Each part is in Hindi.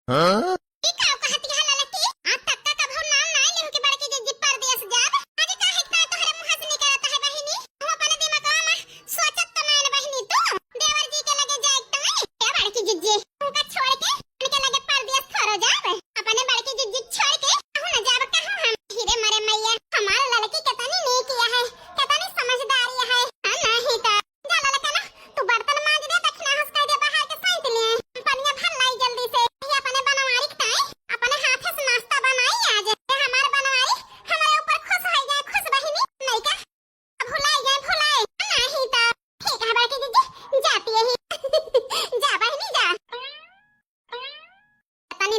हाँ?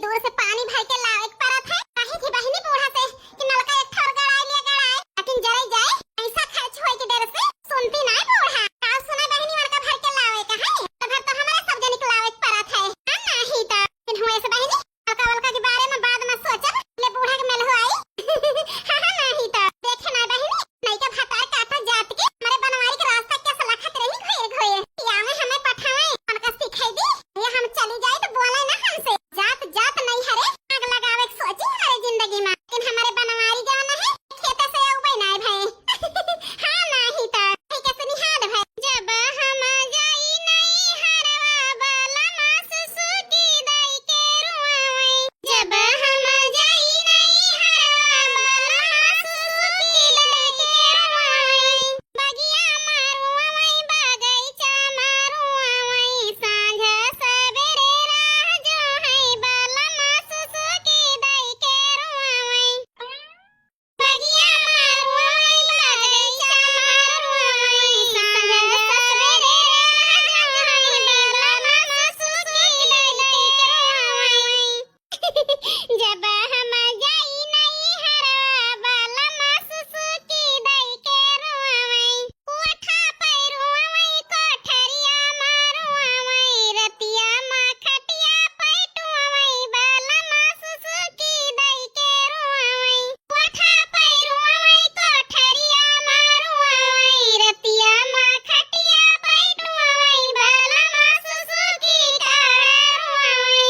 दूर से पानी भर के लावे के परत है काहे की बहिनी बूढ़ा से कि नलका एक ठोर गड़ाई लिया गड़ाई लेकिन जरे जाए पैसा खर्च होए के डर से सुनती ना बूढ़ा का सुना बहिनी और का भर के लावे का है तो घर तो हमारे सब जने के लावे के परत है नहीं तो फिर हुए से बहिनी नलका वलका के बारे में बाद में सोचब ले बूढ़ा के मेल हो आई हां नहीं तो देखे ना बहिनी नहीं का भतार काटा जात के हमारे बनवारी के रास्ता कैसे लखत रही घोए घोए या में हमें पठावे उनका सिखाई दी ये हम चली जाए तो बोले ना हमसे जात जात नहीं हरे आग लगावे के सोची हमारे जिंदगी में लेकिन हमारे बनवारी जाना है खेत से उबे ना भाई हां नहीं तो ठीक है निहार भाई जब हम जाई नहीं हरवा बाला मास सुकी दई के रुआवे जब हम जाई नहीं हरवा बाला मास सुकी दई के रुआवे बगिया मारुआवे बगीचा मारुआवे सांझ सवेरे राह जो है बाला मास सुकी दई के रुआवे बगिया मारुआवे बगीचा मारुआवे सांझ सवेरे राह जो है बाला मास सुकी दई के रुआवे जब हम जाई नहीं हरवा बाला मास सुकी दई के रुआवे कोठा पैरुआवे कोठरिया मारुआवे रतिया मा खटिया पैटुआवे बाला मास सुकी दई के रुआवे कोठा पैरुआवे कोठरिया मारुआवे रतिया मा खटिया पैटुआवे बाला मास सुकी का रुआवे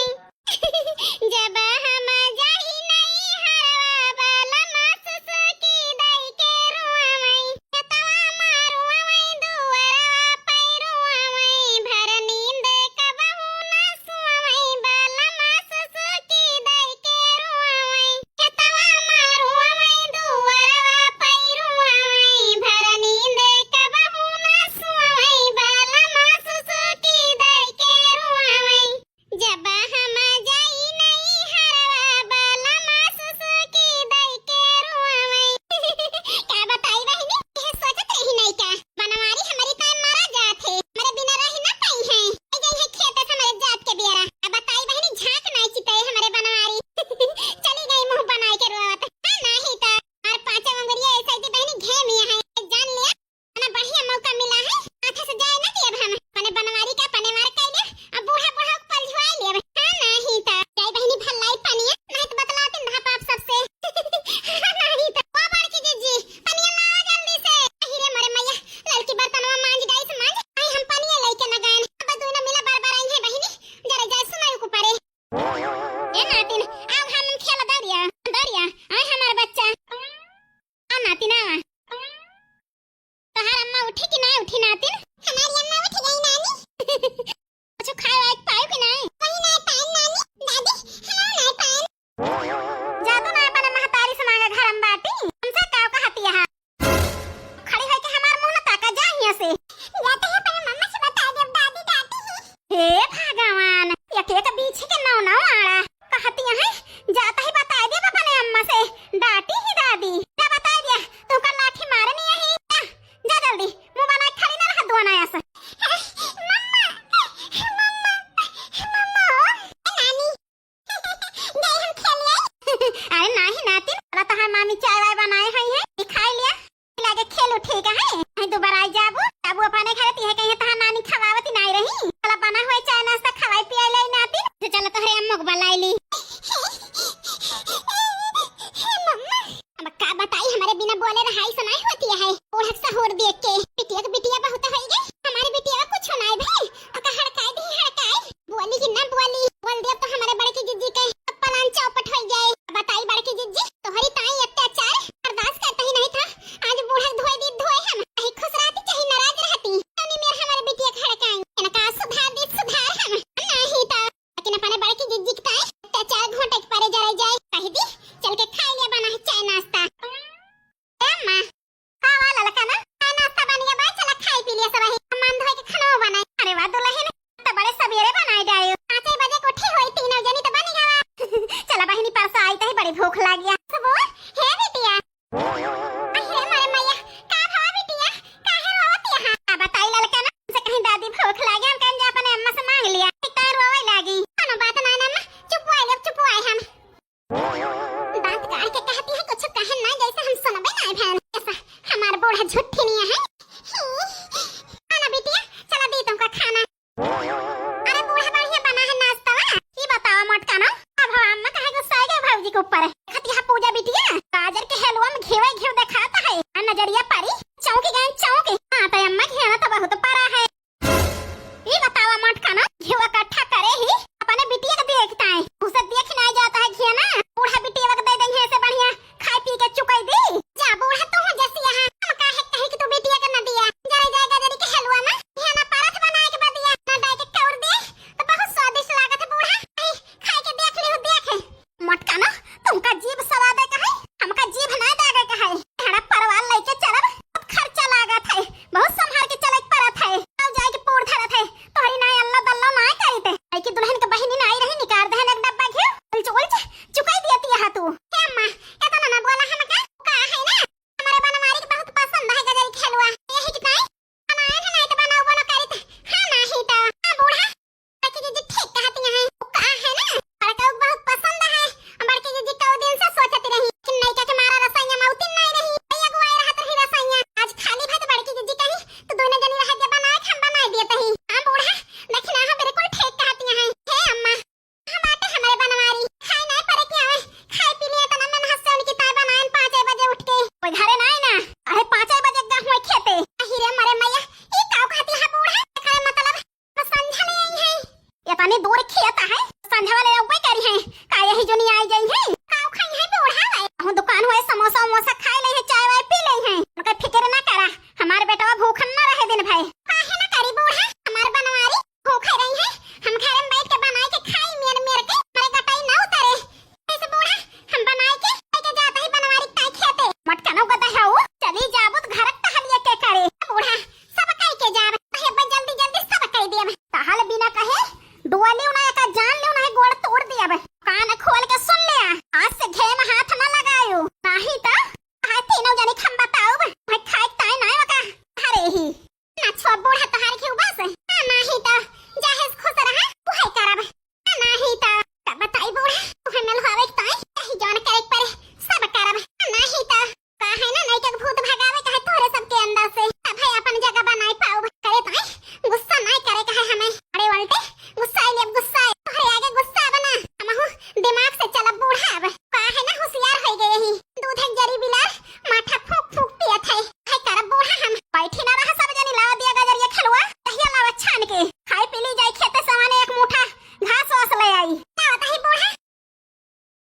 जब हम जाई नहीं हरवा बाला मास सुकी दई के रुआवे कतवा मारुआवे दुअरवा पैरुआवे भर नींद कबहू न सुआवे बाला मास सुकी दई के रुआवे कतवा मारुआवे दुअरवा पैरुआवे भर नींद कबहू न सुआवे बाला मास सुकी दई के रुआवे जब हम जाई नहीं हरवा बाला मास सुकी दई के रुआवे का बताई बहिनी यह सोचत रही नहीं का बनवारी हमारी ताई मारा जात है हमारे बिना रही ना पाई है ए गई है खेत से हमारे जात के बियारा अब बताई बहिनी झांक नहीं चिते हमारे बनवारी चली गई मुंह बनाए के रोवत हां नहीं तो और पांचों अंगुरिया ऐसे ही बहिनी घे मिया है जान लिया ना बढ़िया मौका मिला है आंखें से जाए ना दिए हम पने बनवारी का पने मार कइले अब बूढ़ा बूढ़ा को पल झुआई लिए हां नहीं तो जाई बहिनी भलाई पनिया नहीं तो बतलाते ना पाप सबसे नहीं तो को बड़ की जीजी पनिया लावा जल्दी से हीरे मरे मैया लड़की बर्तनवा मांज गई से मांज आई हम पनिया लेके न गए अब दुई न मिला बार बार आई है बहिनी जरा जाए सुनाई को परे ए नातिन आओ हम खेल दरिया दरिया आई हमार बच्चा आ नातिन आवा तहार अम्मा उठी कि नहीं उठी नातिन हमारी अम्मा उठ गई नानी कुछ खाए पाए कि नहीं वही नहीं पाए नानी दादी हम नहीं पाए जादू ना अपन महतारी से मांगा घर हम बाटी हमसे काव कहती है खड़ी होके हमार मुंह न ताका जा हिया से जाते है पर मम्मा से बता दे दादी डांटी है हे भगवान यके के बीच के नौ नौ आड़ा कहती है जाता ही बता दे अपने अम्मा से डांटी ही दादी जा बता दिया तू का लाठी मारनी है जा जल्दी मुंह बना खड़ी ना रह दोना ऐसा मम्मा मम्मा मम्मा नानी नहीं हम खेलिए अरे नहीं नातिन अरे तहार मामी चाय वाय बनाए है खाई लिया लागे खेल उठे का है नहीं दोबारा आई जाबू जाबू अपने घर ती है कहीं तहार नानी खवावती नहीं रही चला बना हुए चाय नाश्ता खवाई पियाई ले नातिन जो चला तोहरे अम्मा को बुलाई ली मम्मा अब का बताई हमारे बिना बोले रहाई सुनाई होती है ओढ़क सा होर देख के बिटिया बहुत होई गई हमारी बिटिया कुछ नहीं भाई अका हड़काई दी हड़काई बोली कि ना बोली बोल दिया तो हमारे बड़े की जीजी મારા જો